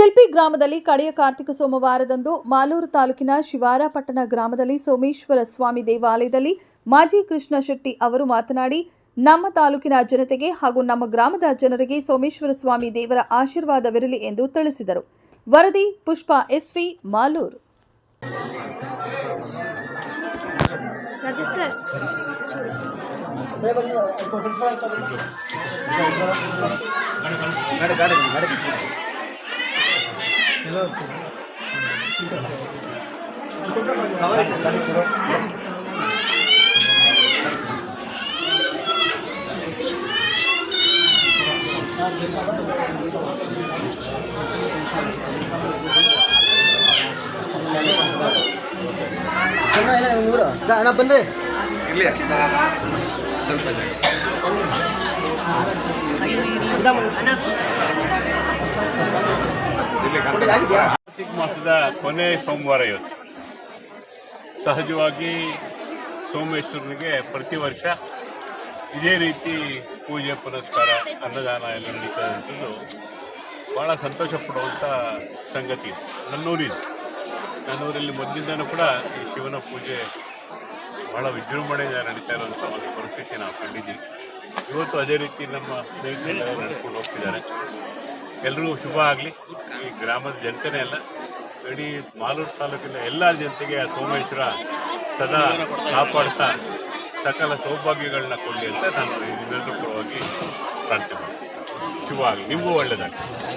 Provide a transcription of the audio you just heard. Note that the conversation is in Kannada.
ಶಿಲ್ಪಿ ಗ್ರಾಮದಲ್ಲಿ ಕಡೆಯ ಕಾರ್ತಿಕ ಸೋಮವಾರದಂದು ಮಾಲೂರು ತಾಲೂಕಿನ ಶಿವಾರಪಟ್ಟಣ ಗ್ರಾಮದಲ್ಲಿ ಸೋಮೇಶ್ವರ ಸ್ವಾಮಿ ದೇವಾಲಯದಲ್ಲಿ ಮಾಜಿ ಕೃಷ್ಣ ಶೆಟ್ಟಿ ಅವರು ಮಾತನಾಡಿ, ನಮ್ಮ ತಾಲೂಕಿನ ಜನತೆಗೆ ಹಾಗೂ ನಮ್ಮ ಗ್ರಾಮದ ಜನರಿಗೆ ಸೋಮೇಶ್ವರ ಸ್ವಾಮಿ ದೇವರ ಆಶೀರ್ವಾದವಿರಲಿ ಎಂದು ತಿಳಿಸಿದರು. ವರದಿ ಪುಷ್ಪ ಎಸ್ವಿ, ಮಾಲೂರು. ಅಣ್ಣ ಬನ್ರಿ ಇಲ್ಲಿ ಸ್ವಲ್ಪ ಜಾಗ ಕಾರ್ತಿಕ ಮಾಸದ ಕೊನೆ ಸೋಮವಾರ ಇವತ್ತು. ಸಹಜವಾಗಿ ಸೋಮೇಶ್ವರನಿಗೆ ಪ್ರತಿ ವರ್ಷ ಇದೇ ರೀತಿ ಪೂಜೆ ಪುನಸ್ಕಾರ ಅನ್ನದಾನ ಎಲ್ಲ ನಡೀತದಂಥದ್ದು ಭಾಳ ಸಂತೋಷ ಪಡುವಂಥ ಸಂಗತಿ. ನನ್ನೂರಲ್ಲಿ ಮೊದಲಿಂದನೂ ಕೂಡ ಈ ಶಿವನ ಪೂಜೆ ಭಾಳ ವಿಜೃಂಭಣೆಯಿಂದ ನಡೀತಾ ಇರುವಂಥ ಒಂದು ಪರಿಸ್ಥಿತಿ ನಾವು ಕಂಡಿದ್ದೀವಿ. ಇವತ್ತು ಅದೇ ರೀತಿ ನಮ್ಮ ಸ್ನೇಹಿತರೆಲ್ಲ ನಡೆಸ್ಕೊಂಡು ಹೋಗ್ತಿದ್ದಾರೆ. ಎಲ್ಲರಿಗೂ ಶುಭ ಆಗಲಿ. ಈ ಗ್ರಾಮದ ಜನತೆನೇ ಅಲ್ಲ, ಇಡೀ ಮಾಲೂರು ತಾಲೂಕಿನ ಎಲ್ಲ ಜನತೆಗೆ ಆ ಸೋಮೇಶ್ವರ ಸದಾ ಕಾಪಾಡ್ತಾ ಸಕಲ ಸೌಭಾಗ್ಯಗಳನ್ನ ಕೊಡಲಿ ಅಂತ ನಾನು ನಿಮ್ಮೆಲ್ಲರೂ ಪರವಾಗಿ ಪ್ರಾರ್ಥನೆ ಮಾಡ್ತೀನಿ. ಶುಭ ಆಗಲಿ, ನಿಮಗೂ ಒಳ್ಳೆಯದಾಗಲಿ.